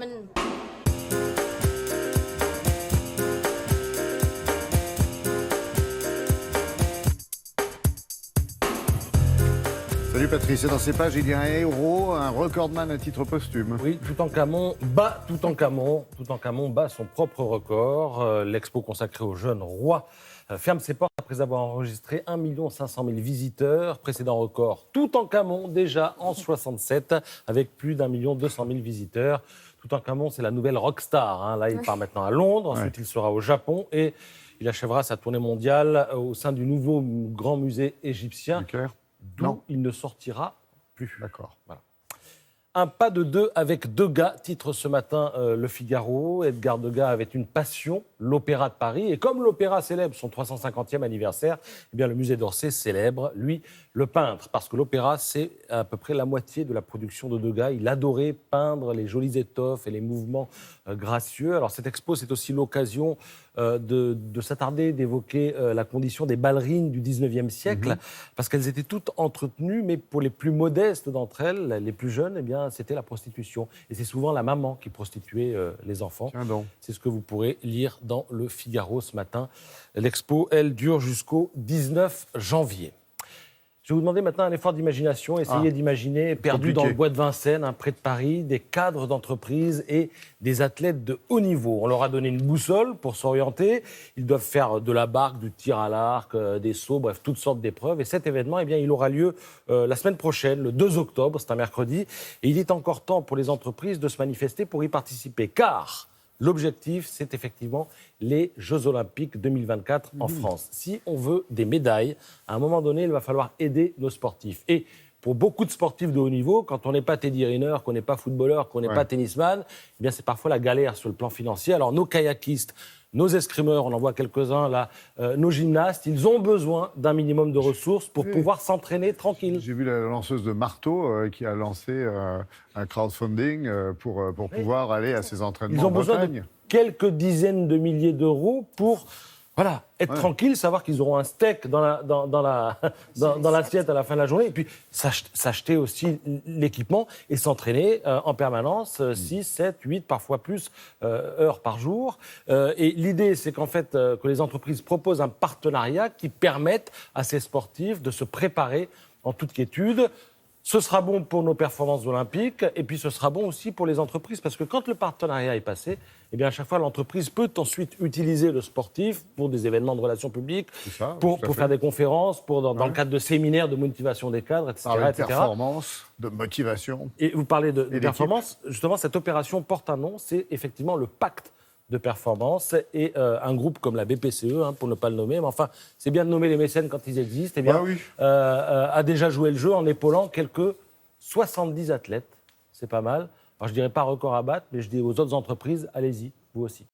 มัน Salut Patrice, et dans ces pages, il y a un héros, un recordman à titre posthume. Oui, Toutankhamon bat Toutankhamon. Toutankhamon bat son propre record. L'expo consacrée au jeune roi ferme ses portes après avoir enregistré 1 500 000 visiteurs. Précédent record, Toutankhamon, déjà en 67, avec plus d'1 200 000 visiteurs. Toutankhamon, c'est la nouvelle rockstar. Hein. Là, il part maintenant à Londres, ensuite il sera au Japon et il achèvera sa tournée mondiale au sein du nouveau grand musée égyptien, d'où il ne sortira plus. D'accord. Voilà. Un pas de deux avec Degas, titre ce matin Le Figaro. Edgar Degas avait une passion, l'Opéra de Paris. Et comme l'Opéra célèbre son 350e anniversaire, eh bien le musée d'Orsay célèbre, lui, le peintre. Parce que l'opéra, c'est à peu près la moitié de la production de Degas. Il adorait peindre les jolies étoffes et les mouvements gracieux. Alors cette expo, c'est aussi l'occasion de s'attarder, d'évoquer la condition des ballerines du 19e siècle, parce qu'elles étaient toutes entretenues, mais pour les plus modestes d'entre elles, les plus jeunes, eh bien, c'était la prostitution. Et c'est souvent la maman qui prostituait les enfants. Tiens donc. C'est ce que vous pourrez lire dans Le Figaro ce matin. L'expo, elle, dure jusqu'au 19 janvier. Je vais vous demander maintenant un effort d'imagination. Essayez d'imaginer, perdu dans le bois de Vincennes, près de Paris, des cadres d'entreprise et des athlètes de haut niveau. On leur a donné une boussole pour s'orienter. Ils doivent faire de la barque, du tir à l'arc, des sauts, bref, toutes sortes d'épreuves. Et cet événement, eh bien, il aura lieu la semaine prochaine, le 2 octobre, c'est un mercredi. Et il est encore temps pour les entreprises de se manifester pour y participer. Car l'objectif, c'est effectivement les Jeux Olympiques 2024 en France. Si on veut des médailles, à un moment donné, il va falloir aider nos sportifs. Et pour beaucoup de sportifs de haut niveau, quand on n'est pas Teddy Riner, qu'on n'est pas footballeur, qu'on n'est pas tennisman, eh bien c'est parfois la galère sur le plan financier. Alors nos kayakistes, nos escrimeurs, on en voit quelques-uns là, nos gymnastes, ils ont besoin d'un minimum de ressources pour pouvoir s'entraîner tranquille. J'ai vu la lanceuse de marteau qui a lancé un crowdfunding pour pouvoir aller à ses entraînements Ils ont en besoin Bretagne. de quelques dizaines de milliers d'euros pour être tranquille, savoir qu'ils auront un steak dans l'assiette à la fin de la journée, et puis s'acheter aussi l'équipement et s'entraîner en permanence, 6, 7, 8, parfois plus heures par jour. Et l'idée, c'est qu'en fait, que les entreprises proposent un partenariat qui permette à ces sportifs de se préparer en toute quiétude. Ce sera bon pour nos performances olympiques et puis ce sera bon aussi pour les entreprises parce que quand le partenariat est passé, eh bien à chaque fois l'entreprise peut ensuite utiliser le sportif pour des événements de relations publiques, pour faire des conférences, dans le cadre de séminaires de motivation des cadres, etc. Parler de performance, de motivation. Et vous parlez de performance, justement cette opération porte un nom, c'est effectivement le pacte de performance et un groupe comme la BPCE, pour ne pas le nommer, mais enfin, c'est bien de nommer les mécènes quand ils existent, a déjà joué le jeu en épaulant quelques 70 athlètes. C'est pas mal. Alors, je dirais pas record à battre, mais je dis aux autres entreprises, allez-y, vous aussi.